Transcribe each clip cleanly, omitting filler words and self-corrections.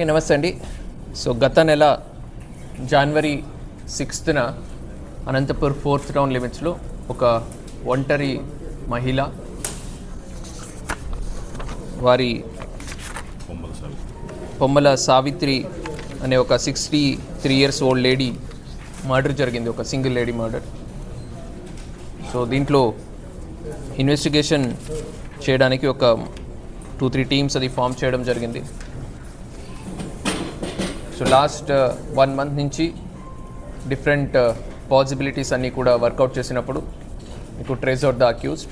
నమస్తే అండి. సో గత నెల జనవరి 6న అనంతపూర్ 4th టౌన్ లిమిట్స్లో ఒక ఒంటరి మహిళ వారి పొమ్మల సావిత్రి అనే ఒక 63 years old లేడీ మర్డర్ జరిగింది, ఒక సింగిల్ లేడీ మర్డర్. సో దీంట్లో ఇన్వెస్టిగేషన్ చేయడానికి ఒక 2-3 టీమ్స్ అది ఫామ్ చేయడం జరిగింది. సో లాస్ట్ 1 month నుంచి డిఫరెంట్ పాసిబిలిటీస్ అన్నీ కూడా వర్కౌట్ చేసినప్పుడు మీకు trace out the accused.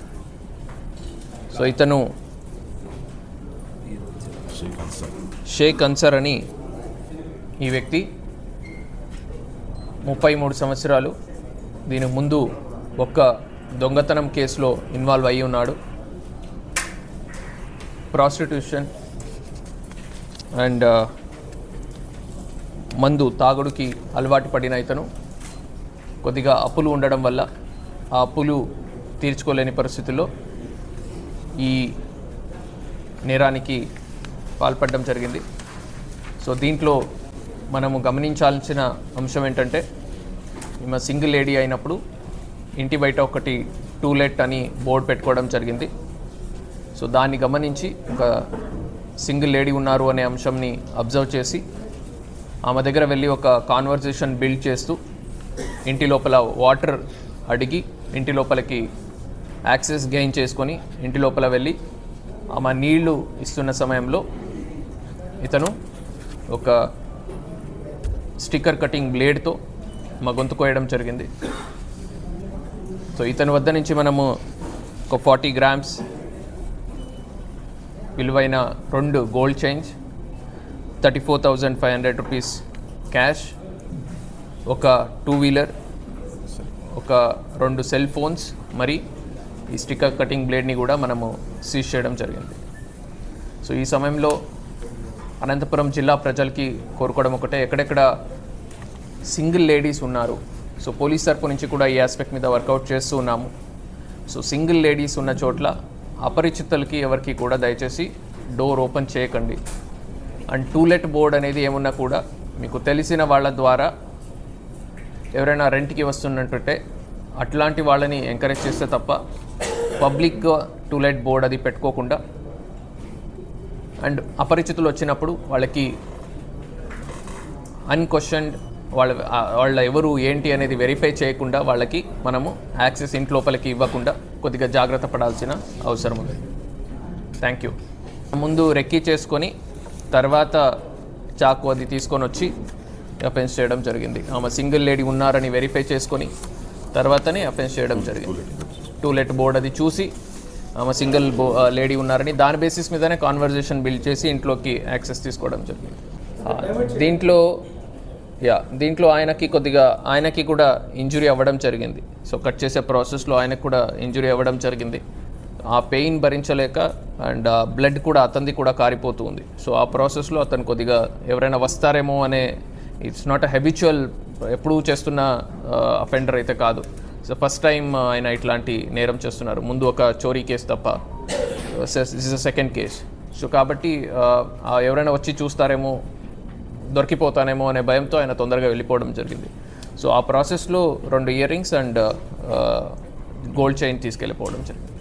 So ఇతను షేక్ అన్సర్ అని ఈ వ్యక్తి 33 సంవత్సరాలు. దీనికి ముందు ఒక్క దొంగతనం కేసులో ఇన్వాల్వ్ అయ్యి ఉన్నాడు. ప్రాస్టిట్యూషన్ అండ్ మందు తాగుడుకి అలవాటు పడిన ఇతను కొద్దిగా అప్పులు ఉండడం వల్ల ఆ అప్పులు తీర్చుకోలేని పరిస్థితుల్లో ఈ నేరానికి పాల్పడడం జరిగింది. సో దీంట్లో మనము గమనించాల్సిన అంశం ఏంటంటే, ఈమె సింగిల్ లేడీ అయినప్పుడు ఇంటి బయట ఒకటి టూలెట్ అని బోర్డు పెట్టుకోవడం జరిగింది. సో దాన్ని గమనించి ఒక సింగిల్ లేడీ ఉన్నారు అనే అంశంని అబ్జర్వ్ చేసి ఆమె దగ్గర వెళ్ళి ఒక కాన్వర్జేషన్ బిల్డ్ చేస్తూ ఇంటి లోపల వాటర్ అడిగి ఇంటి లోపలికి యాక్సెస్ గెయిన్ చేసుకొని ఇంటి లోపల వెళ్ళి ఆమె నీళ్లు ఇస్తున్న సమయంలో ఇతను ఒక స్టిక్కర్ కటింగ్ బ్లేడ్తో మా గొంతు కోయడం జరిగింది. సో ఇతని వద్ద నుంచి మనము ఒక 40 grams విలువైన 2 గోల్డ్ చైన్స్, 34,500 rupees క్యాష్, ఒక 2-wheeler, ఒక 2 సెల్ ఫోన్స్, మరి ఈ స్టిక్కర్ కటింగ్ బ్లేడ్ని కూడా మనము సీజ్ చేయడం జరిగింది. సో ఈ సమయంలో అనంతపురం జిల్లా ప్రజలకి కోరుకోవడం ఒకటే, ఎక్కడెక్కడ సింగిల్ లేడీస్ ఉన్నారు. సో పోలీస్ తరపు నుంచి కూడా ఈ ఆస్పెక్ట్ మీద వర్కౌట్ చేస్తూ ఉన్నాము. సో సింగిల్ లేడీస్ ఉన్న చోట్ల అపరిచితులకి ఎవరికి కూడా దయచేసి డోర్ ఓపెన్ చేయకండి. అండ్ టూలెట్ బోర్డ్ అనేది ఏమున్నా కూడా మీకు తెలిసిన వాళ్ళ ద్వారా ఎవరైనా రెంట్కి వస్తున్నట్టుంటే అట్లాంటి వాళ్ళని ఎంకరేజ్ చేస్తే తప్ప పబ్లిక్గా టూలెట్ బోర్డ్ అది పెట్టుకోకుండా, అండ్ అపరిచితులు వచ్చినప్పుడు వాళ్ళకి అన్క్వశ్చన్డ్ వాళ్ళ ఎవరు ఏంటి అనేది వెరిఫై చేయకుండా వాళ్ళకి మనము యాక్సెస్ ఇంటి లోపలికి ఇవ్వకుండా కొద్దిగా జాగ్రత్త పడాల్సిన అవసరం ఉంది. Thank you. ముందు రెక్కీ చేసుకొని తర్వాత చాకు అది తీసుకొని వచ్చి అఫెన్స్ చేయడం జరిగింది. ఆమె సింగిల్ లేడీ ఉన్నారని వెరిఫై చేసుకొని తర్వాతనే అఫెన్స్ చేయడం జరిగింది. టూలెట్ బోర్డ్ అది చూసి ఆమె సింగిల్ లేడీ ఉన్నారని దాని బేసిస్ మీదనే కాన్వర్జేషన్ బిల్డ్ చేసి ఇంట్లోకి యాక్సెస్ తీసుకోవడం జరిగింది. దీంట్లో ఆయనకి కూడా ఇంజురీ అవ్వడం జరిగింది. సో కట్ చేసే ప్రాసెస్లో ఆయనకు కూడా ఇంజురీ అవ్వడం జరిగింది. ఆ పెయిన్ భరించలేక అండ్ బ్లడ్ కూడా అతనిది కూడా కారిపోతూ ఉంది. సో ఆ ప్రాసెస్లో అతను కొద్దిగా ఎవరైనా వస్తారేమో అనే, ఇట్స్ నాట్ అ హ్యాబిచువల్ ఎప్పుడూ చేస్తున్న అఫెండర్ అయితే కాదు. సో ఫస్ట్ టైం ఆయన ఇట్లాంటి నేరం చేస్తున్నారు. ముందు ఒక చోరీ కేసు తప్ప, this is a second case. So కాబట్టి ఎవరైనా వచ్చి చూస్తారేమో, దొరికిపోతానేమో అనే భయంతో ఆయన తొందరగా వెళ్ళిపోవడం జరిగింది. సో ఆ ప్రాసెస్లో 2 earrings and gold chain తీసుకెళ్ళిపోవడం జరిగింది.